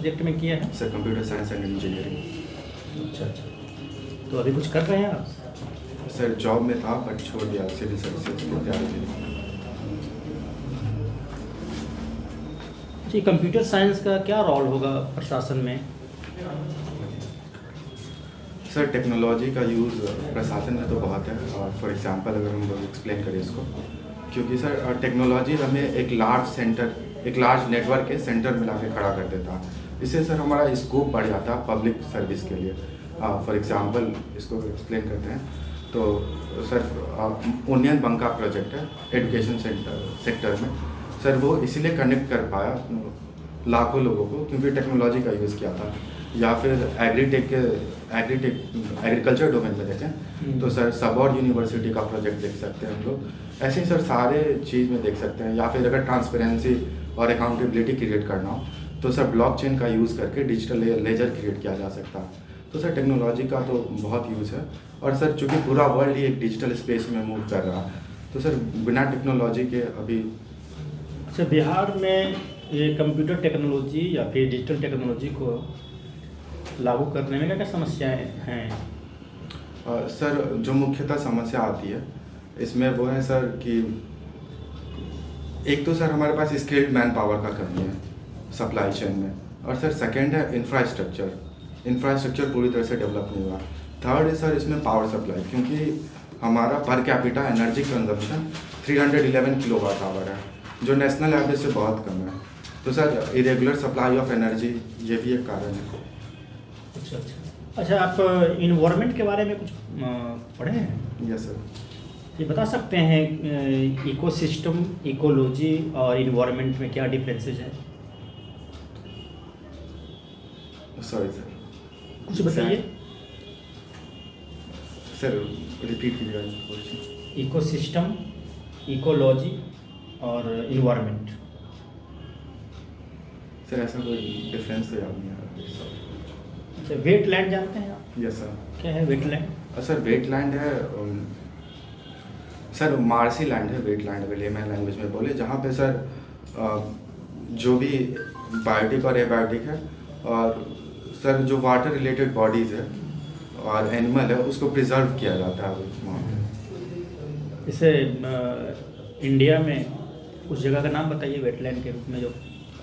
Subject में किया है? Sir computer science and engineering. अच्छा अच्छा, तो अभी कुछ कर रहे हैं आप? सर जॉब में था बट छोड़ दिया, सिविल सर्विसेज की तैयारी के लिए। जी, कंप्यूटर साइंस का क्या रोल होगा प्रशासन में? सर टेक्नोलॉजी का यूज़ प्रशासन में तो बहुत है, और फॉर एग्जांपल अगर हम लोग एक्सप्लेन करें इसको, क्योंकि सर टेक्नोलॉजी हमें एक लार्ज नेटवर्क के सेंटर में लाके खड़ा कर देता है। इससे सर हमारा स्कोप बढ़ जाता है पब्लिक सर्विस के लिए। फॉर एग्जांपल इसको एक्सप्लेन करते हैं तो सर ओनियन बंका प्रोजेक्ट है एजुकेशन सेक्टर में। सर वो इसीलिए कनेक्ट कर पाया लाखों लोगों को क्योंकि टेक्नोलॉजी का यूज़ किया था। या फिर एग्रीकल्चर डोमेन में देखें तो सर सबॉर्ड यूनिवर्सिटी का प्रोजेक्ट देख सकते हैं हम लोग। ऐसे ही सर सारे चीज़ में देख सकते हैं। या फिर अगर ट्रांसपेरेंसी और अकाउंटेबिलिटी क्रिएट करना हो तो सर ब्लॉकचेन का यूज़ करके डिजिटल लेजर क्रिएट किया जा सकता है। तो सर टेक्नोलॉजी का तो बहुत यूज़ है, और सर चूँकि पूरा वर्ल्ड ही एक डिजिटल स्पेस में मूव कर रहा है तो सर बिना टेक्नोलॉजी के अभी। अच्छा, बिहार में ये कंप्यूटर टेक्नोलॉजी या फिर डिजिटल टेक्नोलॉजी को लागू करने में क्या क्या समस्याएं हैं? सर जो मुख्यतः समस्या आती है इसमें वो है सर कि एक तो सर हमारे पास स्किल्ड मैन पावर का कमी है सप्लाई चेन में, और सर सेकंड है इंफ्रास्ट्रक्चर पूरी तरह से डेवलप नहीं हुआ। थर्ड है सर इसमें पावर सप्लाई, क्योंकि हमारा per capita energy consumption 311 kilowatt hour है जो नेशनल एवरेज से बहुत कम है। तो sir irregular supply of energy ये भी एक कारण है। अच्छा अच्छा अच्छा, आप इन्वायरमेंट के बारे में कुछ पढ़े हैं? Yes sir. ये बता सकते हैं इकोसिस्टम, इकोलॉजी और इन्वायरमेंट में क्या डिफरेंसेस है? सॉरी सर, कुछ बताइए। सर रिपीट कीजिएगा क्वेश्चन। इकोसिस्टम, इकोलॉजी और इन्वायरमेंट। सर ऐसा कोई डिफरेंस तो याद नहीं आ रहा। अच्छा, वेटलैंड जानते हैं आप? Yes sir. क्या है वेटलैंड? सर वेटलैंड है सर मार्सी लैंड है वेटलैंड, अगर लेमैन लैंग्वेज में बोले, जहाँ पे सर जो भी बायोटिक और एबायोटिक है और सर जो वाटर रिलेटेड बॉडीज़ है और एनिमल है उसको प्रिजर्व किया जाता है वहाँ। इसे इंडिया में उस जगह का नाम बताइए वेटलैंड के रूप में जो।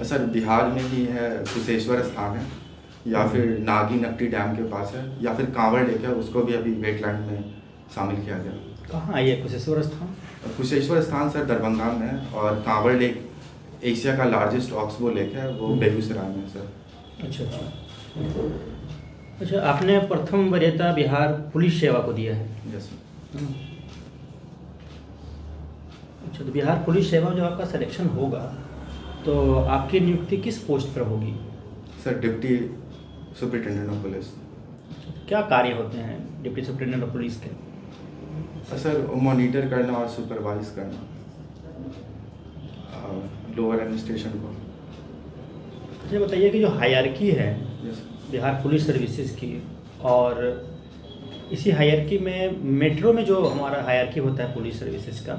सर बिहार में ही है, कुशेश्वर स्थान है, या फिर नागी नकटी डैम के पास है, या फिर कांवड़ लेक है, उसको भी अभी वेटलैंड में शामिल किया गया। कहाँ है ये कुशेश्वर स्थान? कुशेश्वर स्थान सर दरभंगा में है, और कांवड़ लेक एशिया का लार्जेस्ट ऑक्सबो लेक है, वो बेगूसराय में है सर। अच्छा अच्छा अच्छा, आपने प्रथम वरीयता बिहार पुलिस सेवा को दिया है? Yes sir. अच्छा, तो बिहार पुलिस सेवा जो आपका सिलेक्शन होगा तो आपकी नियुक्ति किस पोस्ट पर होगी? Sir deputy superintendent of police. क्या कार्य होते हैं डिप्टी सुपरिटेंडेंट ऑफ पुलिस के? सर मॉनिटर करना और सुपरवाइज करना लोअर एडमिनिस्ट्रेशन को। अच्छा बताइए कि जो हायरार्की है यस बिहार पुलिस सर्विसेज की, और इसी हायरार्की में मेट्रो में जो हमारा हायरार्की होता है पुलिस सर्विसेज का,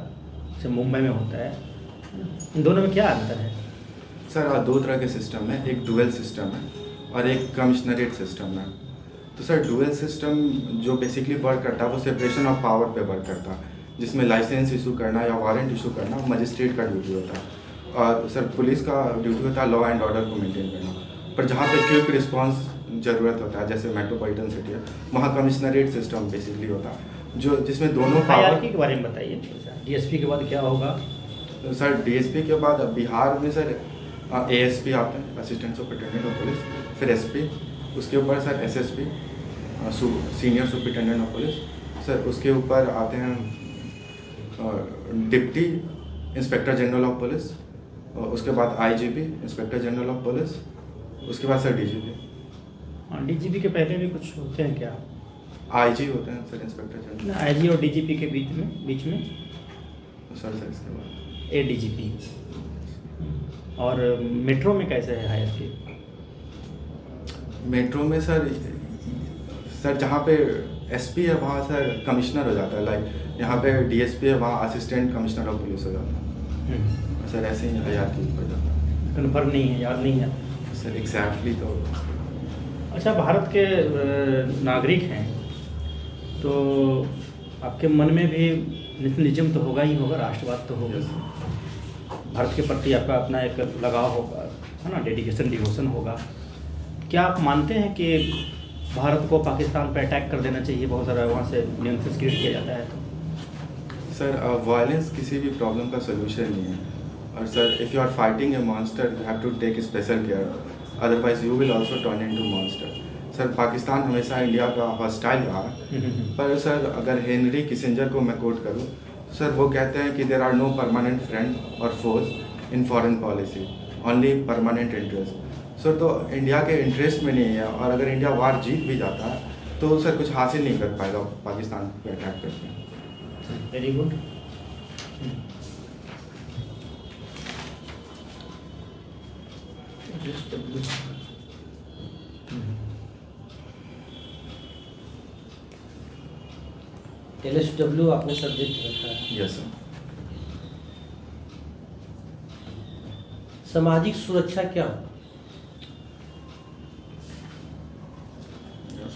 जैसे मुंबई में होता है, इन दोनों में क्या अंतर है? सर दो तरह के सिस्टम है, एक डुअल सिस्टम है और एक कमिश्नरेट सिस्टम है। तो सर डुअल सिस्टम जो बेसिकली वर्क करता है वो सेपरेशन ऑफ पावर पे वर्क करता है, जिसमें लाइसेंस इशू करना या वारंट इशू करना मजिस्ट्रेट का ड्यूटी होता है, और सर पुलिस का ड्यूटी होता है लॉ एंड ऑर्डर को मेंटेन करना। पर जहाँ पे क्विक रिस्पांस ज़रूरत होता है, जैसे मेट्रोपॉलिटन सिटी है, वहाँ कमिश्नरेट सिस्टम बेसिकली होता है, जो जिसमें दोनों हायरार्की के बारे में बताइए। डीएसपी के बाद क्या होगा? सर डीएसपी के बाद बिहार में सर एएसपी आते हैं, असिस्टेंट सुपरिटेंडेंट ऑफ पुलिस, फिर एसपी, उसके ऊपर sir SSP senior superintendent of police, sir उसके ऊपर आते हैं deputy inspector general of police, उसके बाद IGP inspector general of police, उसके बाद सर डीजीपी। हाँ, डीजीपी के पहले भी कुछ होते हैं क्या? आईजी होते हैं सर इंस्पेक्टर जनरल। आईजी और डीजीपी के बीच में सर इसके बाद एडीजीपी। और मेट्रो में कैसे है हायरार्की? मेट्रो में सर जहाँ पे एसपी है वहाँ सर कमिश्नर हो जाता है, लाइक यहाँ पे डीएसपी है वहाँ असिस्टेंट कमिश्नर ऑफ पुलिस हो जाता है। सर ऐसे ही हायरार्की ऊपर जाता है। कन्फर्म नहीं है, याद नहीं है? Sir exactly. तो अच्छा, भारत के नागरिक हैं तो आपके मन में भी नेशनलिज्म तो होगा ही होगा, राष्ट्रवाद तो होगा। भारत के प्रति आपका अपना एक लगाव होगा, है ना, डेडिकेशन, डिवोशन होगा। क्या आप मानते हैं कि भारत को पाकिस्तान पर अटैक कर देना चाहिए? बहुत सारा वहाँ से न्यूसेंस क्रिएट किया जाता है। तो सर वायलेंस किसी भी प्रॉब्लम का सोल्यूशन नहीं है। और sir if you are fighting a monster you have to take special care, otherwise you will also turn into monster. Sir Pakistan हमेशा इंडिया का हॉस्टाइल रहा, पर सर अगर हेनरी किसिंजर को मैं कोट करूँ, सर वो कहते हैं कि there are no permanent friend or foes in foreign policy, only permanent interest. Sir तो इंडिया के इंटरेस्ट में नहीं है, और अगर इंडिया वार जीत भी जाता है तो सर कुछ हासिल नहीं कर पाएगा पाकिस्तान पे अटैक करके। Very good. LSW आपने सब्जेक्ट रखा है। Yes sir. सामाजिक सुरक्षा क्या हो?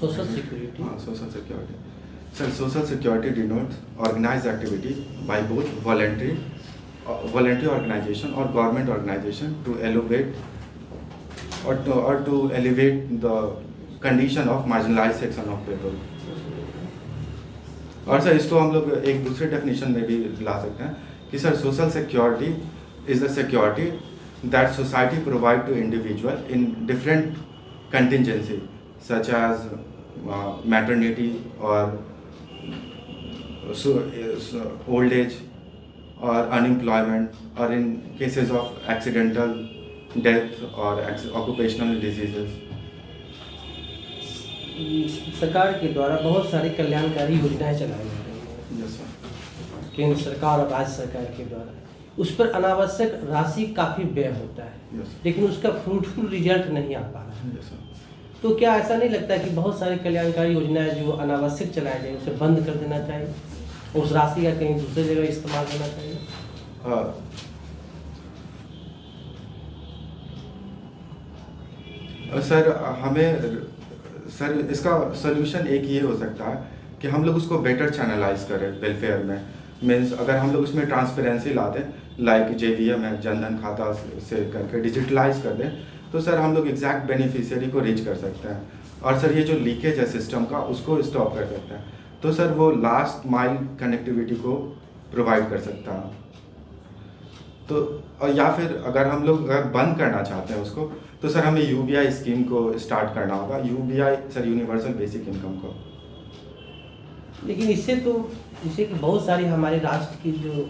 Social security. हाँ, social security. Sir social security denotes organised activity by both voluntary organization और government organisation to elevate to elevate the condition of marginalized section of people। और सर इसको हम लोग एक दूसरे डेफिनेशन में भी ला सकते हैं कि sir social security is the security that society provide to individual in different contingency such as maternity और ओल्ड एज और अनएम्प्लॉयमेंट और in cases of accidental death और ऑक्यूपेशनल डिजीजेस। सरकार के द्वारा बहुत सारी कल्याणकारी योजनाएं चलाई जा रही हैं। Yes sir. केंद्र सरकार और राज्य सरकार के द्वारा उस पर अनावश्यक राशि काफ़ी व्यय होता है। यस लेकिन उसका फ्रूटफुल रिजल्ट नहीं आ पा रहा है। Yes sir. तो क्या ऐसा नहीं लगता कि बहुत सारी कल्याणकारी योजनाएं जो अनावश्यक चलाई जाए उसे बंद कर देना चाहिए, उस राशि का कहीं दूसरी जगह इस्तेमाल करना चाहिए? सर इसका सोल्यूशन एक ये हो सकता है कि हम लोग उसको बेटर चैनलाइज करें वेलफेयर में। मीन्स अगर हम लोग उसमें ट्रांसपेरेंसी ला दें, लाइक JVM है, जनधन खाता से करके डिजिटलाइज कर दें, तो सर हम लोग एग्जैक्ट बेनिफिशियरी को रीच कर सकते हैं। और सर ये जो लीकेज है सिस्टम का उसको स्टॉप कर सकते हैं। तो सर वो लास्ट माइल कनेक्टिविटी को प्रोवाइड कर सकता है। तो और या फिर अगर हम लोग अगर बंद करना चाहते हैं उसको, तो सर हमें UBI स्कीम को स्टार्ट करना होगा। UBI sir universal basic income को। लेकिन इससे कि बहुत सारी हमारे राष्ट्र की जो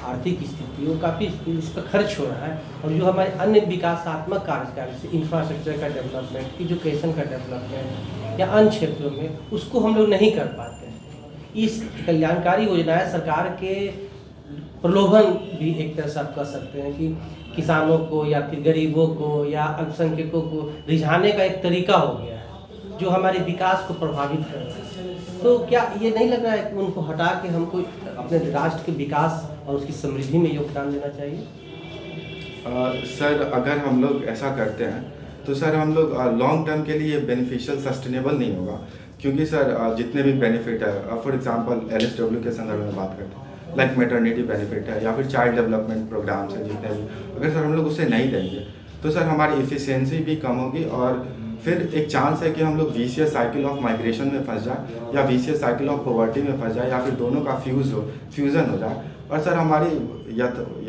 आर्थिक स्थिति वो काफ़ी इस पर खर्च हो रहा है, और जो हमारे अन्य विकासात्मक कार्य जैसे इंफ्रास्ट्रक्चर का डेवलपमेंट, एजुकेशन का डेवलपमेंट या अन्य क्षेत्रों में उसको हम लोग नहीं कर पाते हैं। इस कल्याणकारी योजनाएं सरकार के प्रलोभन भी एक तरह से आप कह सकते हैं कि किसानों को या फिर गरीबों को या अल्पसंख्यकों को रिझाने का एक तरीका हो गया है जो हमारे विकास को प्रभावित कर रहा है। तो क्या ये नहीं लग रहा है कि उनको हटा के हमको अपने राष्ट्र के विकास और उसकी समृद्धि में योगदान देना चाहिए? सर अगर हम लोग ऐसा करते हैं तो सर हम लोग लॉन्ग टर्म के लिए बेनिफिशियल सस्टेनेबल नहीं होगा, क्योंकि सर जितने भी बेनिफिट है, फॉर एग्जांपल LSW के संदर्भ में बात करते हैं, लाइक मैटरनिटी बेनिफिट है या फिर चाइल्ड डेवलपमेंट प्रोग्राम्स है जितने भी, अगर सर हम लोग उसे नहीं देंगे तो सर हमारी इफ़िशियंसी भी कम होगी, और फिर एक चांस है कि हम लोग VCS साइकिल ऑफ माइग्रेशन में फंस जाए या VCS साइकिल ऑफ पॉवर्टी में फंस जाए, या फिर दोनों का फ्यूज़न हो जाए, और सर हमारी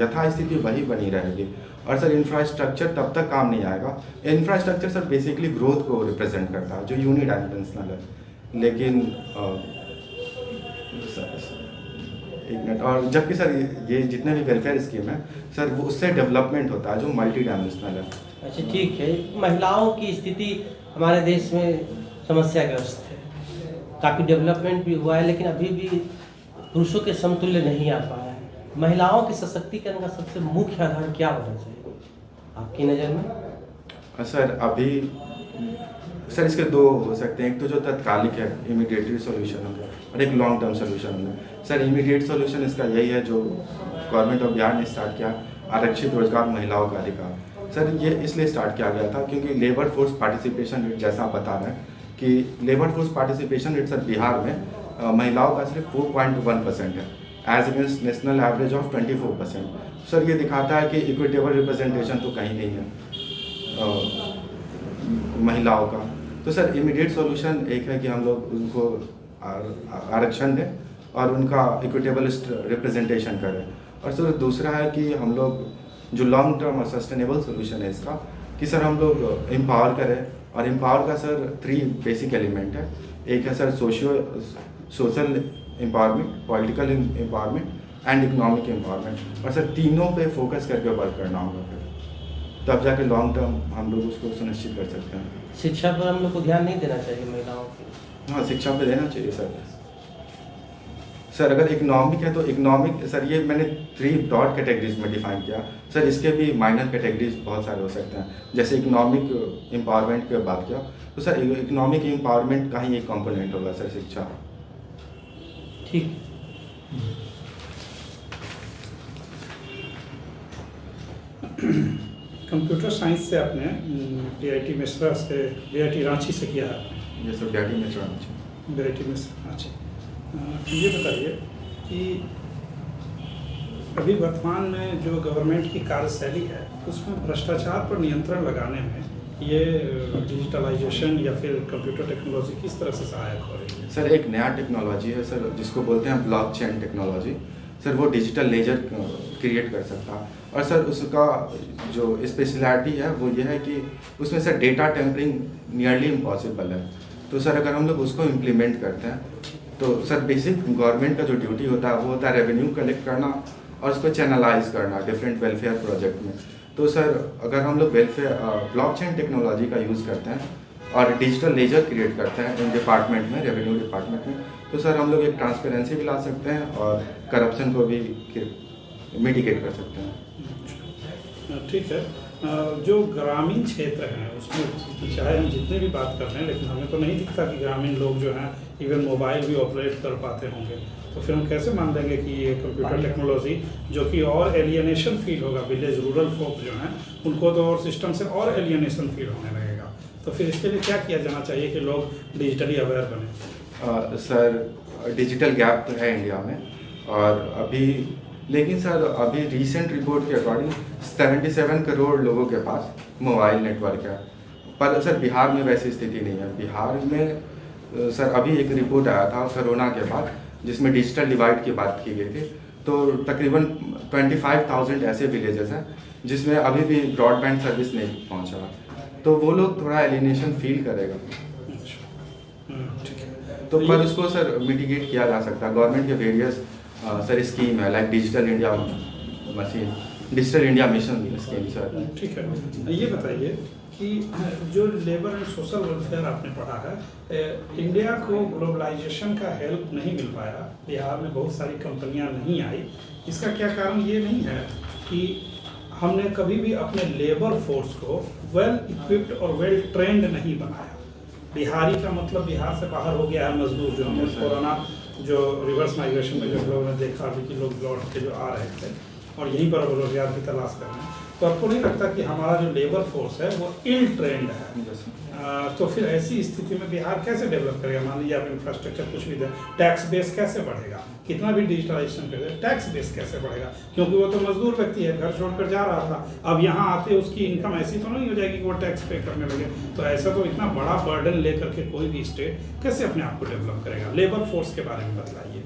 यथास्थिति वही बनी रहेगी। और सर इंफ्रास्ट्रक्चर तब तक काम नहीं आएगा। इंफ्रास्ट्रक्चर सर बेसिकली ग्रोथ को रिप्रेजेंट करता है जो यूनिडायमेंशनल है, लेकिन एक मिनट, और जबकि सर ये जितने भी वेलफेयर स्कीम है सर वो उससे डेवलपमेंट होता है जो मल्टी डायमेंशनल है। अच्छा ठीक है, महिलाओं की स्थिति हमारे देश में समस्याग्रस्त है, काफ़ी डेवलपमेंट भी हुआ है लेकिन अभी भी पुरुषों के समतुल्य नहीं आ पाया है। महिलाओं के सशक्तिकरण का सबसे मुख्य आधार क्या होना चाहिए आपकी नज़र में? सर अभी सर इसके दो हो सकते हैं, एक तो जो तत्कालिक है इमीडिएटली सोल्यूशन हो गया, और एक लॉन्ग टर्म सोल्यूशन हो गया। सर इमीडिएट सोल्यूशन इसका यही है जो गवर्नमेंट ऑफ बिहार ने स्टार्ट किया, आरक्षित रोजगार महिलाओं का अधिकार। सर ये इसलिए स्टार्ट किया गया था क्योंकि लेबर फोर्स पार्टिसिपेशन रेट, जैसा आप बता रहे हैं कि labour force participation rate sir Bihar में महिलाओं का सिर्फ 4.1% है, as against national average of 24%। Sir ये दिखाता है कि इक्विटेबल रिप्रेजेंटेशन तो कहीं नहीं है महिलाओं का। तो सर इमीडिएट सॉल्यूशन एक है कि हम लोग उनको आरक्षण दें और उनका इक्विटेबल रिप्रेजेंटेशन करें, और सर दूसरा है कि हम लोग जो लॉन्ग टर्म और सस्टेनेबल सॉल्यूशन है इसका, कि सर हम लोग एम्पावर करें। और एम्पावर का सर 3 बेसिक एलिमेंट है। एक है sir social empowerment, political empowerment and economic empowerment, और सर तीनों पे फोकस करके वर्क करना होगा फिर, तब जाके लॉन्ग टर्म हम लोग उसको सुनिश्चित कर सकते हैं। शिक्षा पर हम लोग को ध्यान नहीं देना चाहिए महिलाओं को? हाँ, शिक्षा पे देना चाहिए सर। सर अगर इकोनॉमिक है तो इकोनॉमिक, सर ये मैंने 3 ब्रॉड कैटेगरीज में डिफाइन किया। सर इसके भी माइनर कैटेगरीज बहुत सारे हो सकते हैं। जैसे इकोनॉमिक एम्पावरमेंट की बात किया तो सर इकोनॉमिक एम्पावरमेंट का ही एक कंपोनेंट होगा सर शिक्षा। ठीक। कंप्यूटर साइंस से आपने बीआईटी मिश्रा से, बीआईटी रांची से किया है आपने? ये sir BIT Mishra Ranchi. BIT Mishra Ranchi. ये बताइए कि अभी वर्तमान में जो गवर्नमेंट की कार्यशैली है उसमें भ्रष्टाचार पर नियंत्रण लगाने में ये डिजिटलाइजेशन या फिर कंप्यूटर टेक्नोलॉजी किस तरह से सहायक हो रही है? सर एक नया टेक्नोलॉजी है सर जिसको बोलते हैं ब्लॉकचेन टेक्नोलॉजी। सर वो डिजिटल लेजर क्रिएट कर सकता है, और सर उसका जो स्पेशलिटी है वो ये है कि उसमें sir data tampering nearly impossible है। तो सर अगर हम लोग उसको इम्प्लीमेंट करते हैं तो सर बेसिक गवर्नमेंट का जो ड्यूटी होता है वो होता है रेवेन्यू कलेक्ट करना और उसको चैनलाइज करना डिफरेंट वेलफेयर प्रोजेक्ट में। तो सर अगर हम लोग ब्लॉकचेन टेक्नोलॉजी का यूज़ करते हैं और डिजिटल लेजर क्रिएट करते हैं इन डिपार्टमेंट में, रेवेन्यू डिपार्टमेंट में, तो सर हम लोग एक ट्रांसपेरेंसी भी ला सकते हैं और करप्शन को भी मिटिगेट कर सकते हैं। ठीक है। जो ग्रामीण क्षेत्र हैं उसमें चाहे हम जितने भी बात कर रहे हैं, लेकिन हमें तो नहीं दिखता कि ग्रामीण लोग जो हैं इवन मोबाइल भी ऑपरेट कर पाते होंगे। तो फिर हम कैसे मान लेंगे कि ये कंप्यूटर टेक्नोलॉजी जो कि और एलियनेशन फील होगा, विलेज रूरल फोक जो हैं उनको तो और सिस्टम से और एलियनेशन फील होने लगेगा। तो फिर इसके लिए क्या किया जाना चाहिए कि लोग डिजिटली अवेयर बने? सर डिजिटल गैप तो है इंडिया में, और अभी लेकिन सर अभी रीसेंट रिपोर्ट के अकॉर्डिंग 77 करोड़ लोगों के पास मोबाइल नेटवर्क है, पर सर बिहार में वैसी स्थिति नहीं है। बिहार में सर अभी एक रिपोर्ट आया था कोरोना के बाद जिसमें डिजिटल डिवाइड की बात की गई थी, तो तकरीबन 25,000 ऐसे विलेजेस हैं जिसमें अभी भी ब्रॉडबैंड सर्विस नहीं पहुंचा, तो वो लोग थोड़ा एलिनेशन फील करेगा। तो पर उसको सर मिटिगेट किया जा सकता है। गवर्नमेंट के वेरियस सर स्कीम है like digital India machine, digital India mission scheme sir. ठीक है। ये बताइए कि जो लेबर एंड सोशल वेलफेयर आपने पढ़ा है, इंडिया को ग्लोबलाइजेशन का हेल्प नहीं मिल पाया, बिहार में बहुत सारी कंपनियां नहीं आई। इसका क्या कारण ये नहीं है कि हमने कभी भी अपने लेबर फोर्स को वेल इक्विप्ड और वेल ट्रेंड नहीं बनाया? बिहारी का मतलब बिहार से बाहर हो गया है मजदूर, जो हमने कोरोना जो रिवर्स माइग्रेशन में जो लोगों ने देखा अभी कि लोग लौट के जो आ रहे थे और यहीं पर रोजगार की तलाश कर रहे हैं, तो आपको नहीं लगता कि हमारा जो लेबर फोर्स है वो इल ट्रेंड है? तो फिर ऐसी स्थिति में बिहार कैसे डेवलप करेगा? मान लीजिए आप इंफ्रास्ट्रक्चर कुछ भी दें, टैक्स बेस कैसे बढ़ेगा? कितना भी डिजिटलाइजेशन कर दे, टैक्स बेस कैसे बढ़ेगा? क्योंकि वो तो मजदूर व्यक्ति है, घर छोड़कर जा रहा था, अब यहाँ आते उसकी इनकम ऐसी तो नहीं हो जाएगी कि वो टैक्स पे करने लगे। तो ऐसा तो इतना बड़ा बर्डन लेकर के कोई भी स्टेट कैसे अपने आप को डेवलप करेगा? लेबर फोर्स के बारे में बतलाइए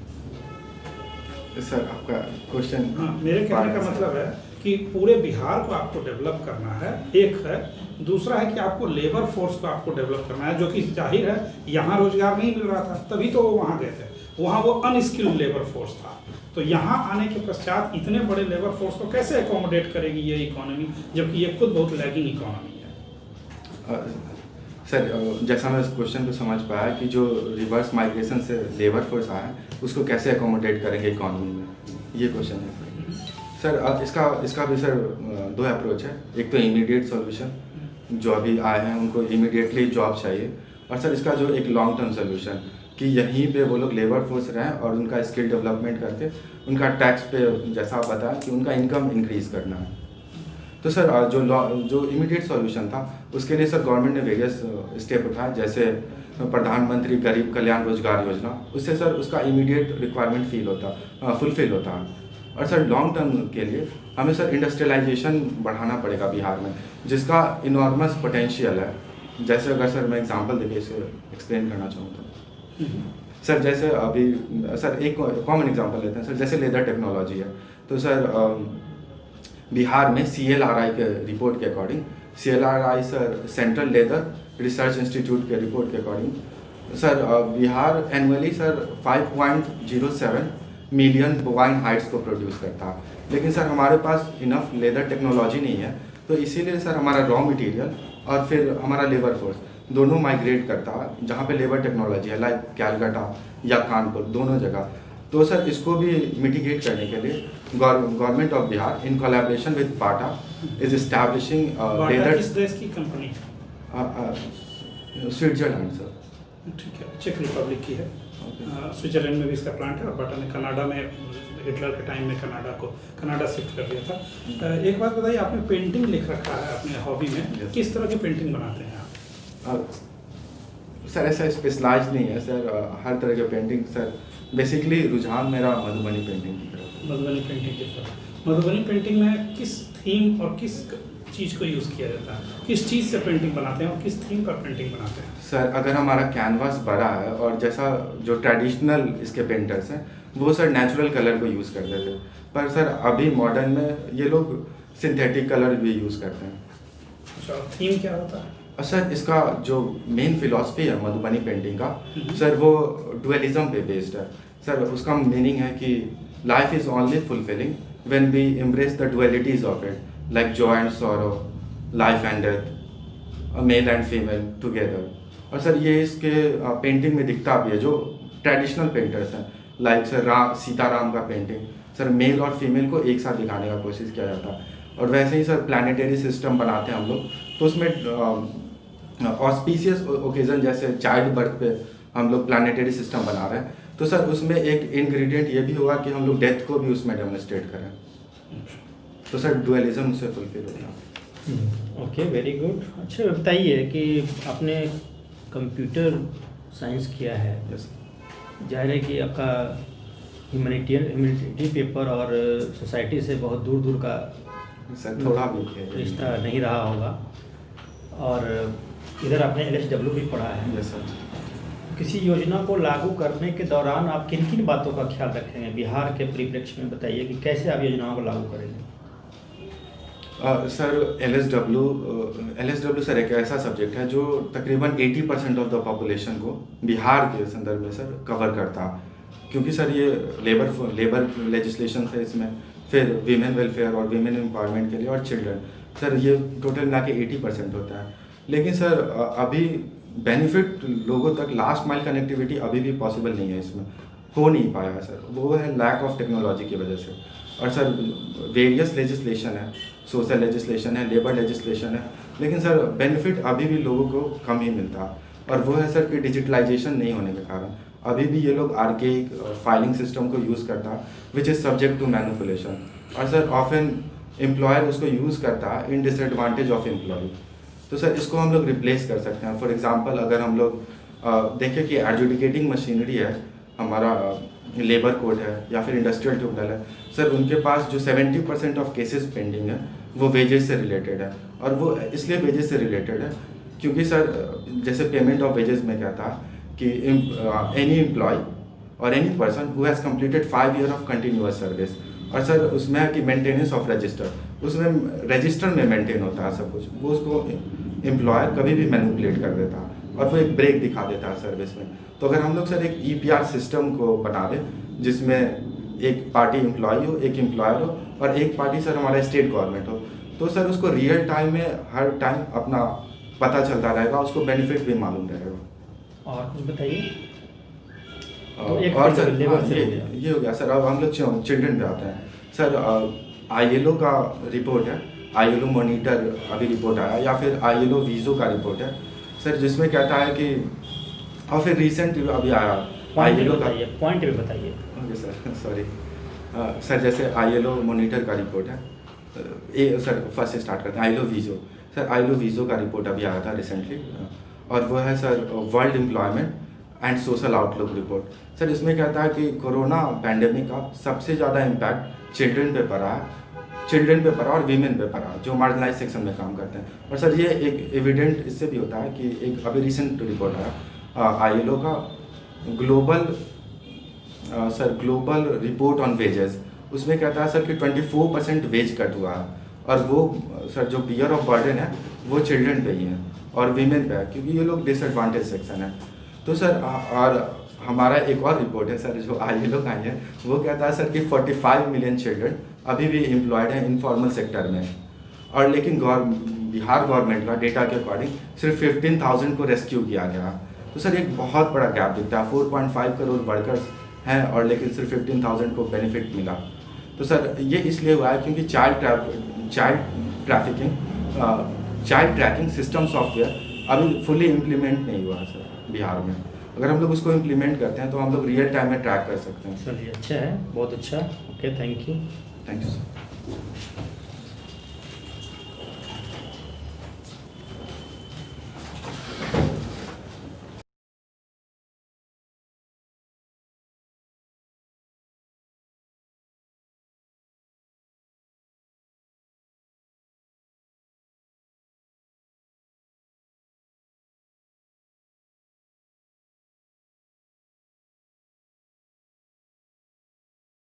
सर आपका क्वेश्चन। हाँ, मेरे कहने का मतलब है कि पूरे बिहार को आपको डेवलप करना है, एक है। दूसरा है कि आपको लेबर फोर्स को आपको डेवलप करना है, जो कि जाहिर है यहाँ रोजगार नहीं मिल रहा था तभी तो वो वहाँ गए थे, वहाँ वो अनस्किल्ड लेबर फोर्स था। तो यहाँ आने के पश्चात इतने बड़े लेबर फोर्स को कैसे एकोमोडेट करेगी ये इकोनॉमी, जबकि ये खुद बहुत लैगिंग इकोनॉमी है? सर जैसा मैं इस क्वेश्चन को समझ पाया कि जो रिवर्स माइग्रेशन से लेबर फोर्स आया है उसको कैसे एकोमोडेट करेंगे इकोनॉमी में, ये क्वेश्चन है सर। इसका भी सर 2 अप्रोच है। एक तो इमीडिएट सॉल्यूशन जो अभी आए हैं उनको इमीडिएटली जॉब चाहिए। और सर इसका जो एक लॉन्ग टर्म सोल्यूशन कि यहीं पे वो लोग लेबर फोर्स रहें और उनका स्किल डेवलपमेंट करके उनका टैक्स पे, जैसा आप बताया कि उनका इनकम इंक्रीज़ करना है। तो सर जो इमीडिएट सॉल्यूशन था उसके लिए सर गवर्नमेंट ने वेरियस स्टेप उठाए, जैसे प्रधानमंत्री गरीब कल्याण रोजगार योजना। उससे सर उसका इमीडिएट रिक्वायरमेंट फुलफिल होता है। और सर लॉन्ग टर्म के लिए हमें सर इंडस्ट्रियलाइजेशन बढ़ाना पड़ेगा बिहार में, जिसका इनॉर्मस पोटेंशियल है। जैसे अगर सर मैं एग्जांपल देके इसे एक्सप्लेन करना चाहूँ तो सर जैसे अभी सर एक कॉमन एग्जांपल लेते हैं सर, जैसे लेदर टेक्नोलॉजी है। तो सर बिहार में CLRI के रिपोर्ट के according, CLRI sir central leather research institute के रिपोर्ट के according sir Bihar annually sir 5.07 million bovine Heights को प्रोड्यूस करता है। लेकिन सर हमारे पास इनफ लेदर टेक्नोलॉजी नहीं है, तो इसीलिए सर हमारा रॉ मटेरियल और फिर हमारा लेबर फोर्स दोनों माइग्रेट करता है जहाँ पे लेबर टेक्नोलॉजी है, लाइक कैलकाटा या कानपुर, दोनों जगह। तो सर इसको भी मिटिगेट करने के लिए government of Bihar in collaboration with Bata is establishing leather. किस देश की कंपनी? Switzerland sir. ठीक है, चेक रिपब्लिक की है। स्विट्जरलैंड में भी इसका प्लांट है और बाटा ने कनाडा में, हिटलर के टाइम में कनाडा शिफ्ट कर दिया था। एक बात बताइए, आपने पेंटिंग लिख रखा है अपने हॉबी में, किस तरह की पेंटिंग बनाते हैं आप? सर ऐसा स्पेशलाइज नहीं है सर, हर तरह के पेंटिंग सर। बेसिकली रुझान मेरा मधुबनी पेंटिंग की तरफ। मधुबनी पेंटिंग की तरफ। मधुबनी पेंटिंग में किस थीम और किस चीज़ को यूज़ किया जाता है? किस चीज़ से पेंटिंग बनाते हैं और किस थीम पर पेंटिंग बनाते हैं? सर अगर हमारा कैनवास बड़ा है और जैसा जो ट्रेडिशनल इसके पेंटर्स हैं वो सर नेचुरल कलर को यूज़ करते थे, पर सर अभी मॉडर्न में ये लोग सिंथेटिक कलर भी यूज़ करते हैं। अच्छा, थीम क्या होता है? सर इसका जो मेन फिलॉसफी है मधुबनी पेंटिंग का सर वो डुअलिज्म पे बेस्ड है। सर उसका मीनिंग है कि life is only fulfilling when we embrace the dualities of it, like joy and sorrow, life and death, male and female together. और सर ये इसके पेंटिंग में दिखता भी है। जो ट्रेडिशनल पेंटर्स हैं लाइक सर सीताराम का पेंटिंग, सर मेल और फीमेल को एक साथ दिखाने का कोशिश किया जाता है। और वैसे ही सर प्लानिटरी सिस्टम बनाते हैं हम लोग, तो उसमें ऑस्पिशियस ओकेजन जैसे चाइल्ड बर्थ पे हम लोग प्लानिटरी सिस्टम बना रहे हैं, तो सर उसमें एक इंग्रेडिएंट ये भी होगा कि हम लोग डेथ को भी उसमें डेमोन्स्ट्रेट करें। तो सर डुअलिज्म से फुलफिल होता है। Okay, very good. अच्छा बताइए कि आपने कंप्यूटर साइंस किया है, जाहिर है कि आपका ह्यूमैनिटी पेपर और सोसाइटी से बहुत दूर दूर का सर थोड़ा भी रिश्ता नहीं रहा होगा, और इधर आपने LSW भी पढ़ा है। Yes sir. किसी योजना को लागू करने के दौरान आप किन किन बातों का ख्याल रखेंगे बिहार के परिप्रेक्ष्य में? बताइए कि कैसे आप योजनाओं को लागू करेंगे? सर LSW सर एक ऐसा सब्जेक्ट है जो तकरीबन 80% ऑफ द पॉपुलेशन को बिहार के संदर्भ में सर कवर करता है, क्योंकि सर ये लेबर लेजिस्लेशन है इसमें, फिर वीमेन वेलफेयर और वीमेन एम्पावरमेंट के लिए, और चिल्ड्रन, सर ये टोटल मिला के 80% होता है। लेकिन सर अभी बेनिफिट लोगों तक, लास्ट माइल कनेक्टिविटी अभी भी पॉसिबल नहीं है, इसमें हो नहीं पाया सर। वो है लैक ऑफ टेक्नोलॉजी की वजह से। और सर वेरियस लेजिस्लेशन है, सोशल लेजिस्लेशन है, लेबर लेजिस्लेशन है, लेकिन सर बेनिफिट अभी भी लोगों को कम ही मिलता है। और वो है सर कि डिजिटलाइजेशन नहीं होने के कारण अभी भी ये लोग आर्केइक फाइलिंग सिस्टम को यूज़ करता है, which is subject to manipulation. और सर ऑफन एम्प्लॉयर उसको यूज़ करता है इन डिसएडवांटेज ऑफ एम्प्लॉय। तो सर इसको हम लोग रिप्लेस कर सकते हैं। फॉर एग्जांपल अगर हम लोग देखें कि एडजुडिकेटिंग मशीनरी है, हमारा लेबर कोड है या फिर इंडस्ट्रियल ट्रिब्यूनल है, सर उनके पास जो 70% ऑफ केसेस पेंडिंग है वो वेजेस से रिलेटेड है। और वो इसलिए वेजेस से रिलेटेड है क्योंकि सर जैसे पेमेंट ऑफ वेजेस में क्या था कि एनी एम्प्लॉय और any person who has completed 5 year of continuous service, और सर उसमें है कि मेंटेनेंस ऑफ रजिस्टर, उसमें रजिस्टर में मेंटेन होता है सब कुछ, वो उसको एम्प्लॉयर कभी भी मैनिपुलेट कर देता है और वो एक ब्रेक दिखा देता है सर्विस में। तो अगर हम लोग सर एक EPR सिस्टम को बना दें जिसमें एक पार्टी एम्प्लॉय हो, एक एम्प्लॉयर हो और एक पार्टी सर हमारा स्टेट गवर्नमेंट हो, तो सर उसको रियल टाइम में हर टाइम अपना पता चलता रहेगा, उसको बेनिफिट भी मालूम रहेगा। और कुछ बताइए। और सर ये हो गया सर। अब हम लोग चिल्ड्रन पे आते हैं सर। ILO का रिपोर्ट है ILO मॉनिटर अभी रिपोर्ट आया, या फिर ILO वीज़ो का रिपोर्ट है सर, जिसमें कहता है कि, और फिर रिसेंट अभी आया ILO का, पॉइंट भी बताइए। ओके सर, सॉरी सर, जैसे ILO मॉनिटर का रिपोर्ट है, सर फर्स्ट स्टार्ट करते हैं ILO वीज़ो। सर ILO वीज़ो का रिपोर्ट अभी आया था रिसेंटली, और वो है sir world employment and social outlook report. Sir इसमें कहता है कि कोरोना पैंडेमिक का सबसे ज़्यादा इम्पैक्ट चिल्ड्रन पे पड़ा और वीमेन पे पड़ा, जो मार्जिनलाइज सेक्शन में काम करते हैं। और सर ये एक एविडेंट इससे भी होता है कि एक अभी रिसेंट रिपोर्ट आया ILO का ग्लोबल रिपोर्ट ऑन वेजेस, उसमें कहता है सर कि 24% वेज कट हुआ है, और वो सर जो बियर ऑफ बर्डन है वो चिल्ड्रन पे ही है और वीमेन पे है, क्योंकि ये लोग डिसएडवांटेज सेक्शन है। तो सर और हमारा एक और रिपोर्ट है सर जो ILO का है, वो कहता है सर कि 45 मिलियन चिल्ड्रन अभी भी एम्प्लॉयड हैं इनफॉर्मल सेक्टर में, और लेकिन बिहार गवर्नमेंट का डेटा के अकॉर्डिंग सिर्फ 15,000 को रेस्क्यू किया गया। तो सर एक बहुत बड़ा गैप दिखता है, 4.5 करोड़ वर्कर्स हैं और लेकिन सिर्फ 15,000 को बेनिफिट मिला। तो सर ये इसलिए हुआ है क्योंकि चाइल्ड ट्रैकिंग सिस्टम सॉफ्टवेयर अभी फुली इम्प्लीमेंट नहीं हुआ है सर बिहार में। अगर हम लोग उसको इम्प्लीमेंट करते हैं तो हम लोग रियल टाइम में ट्रैक कर सकते हैं। चलिए अच्छा है, बहुत अच्छा। Okay, thank you sir.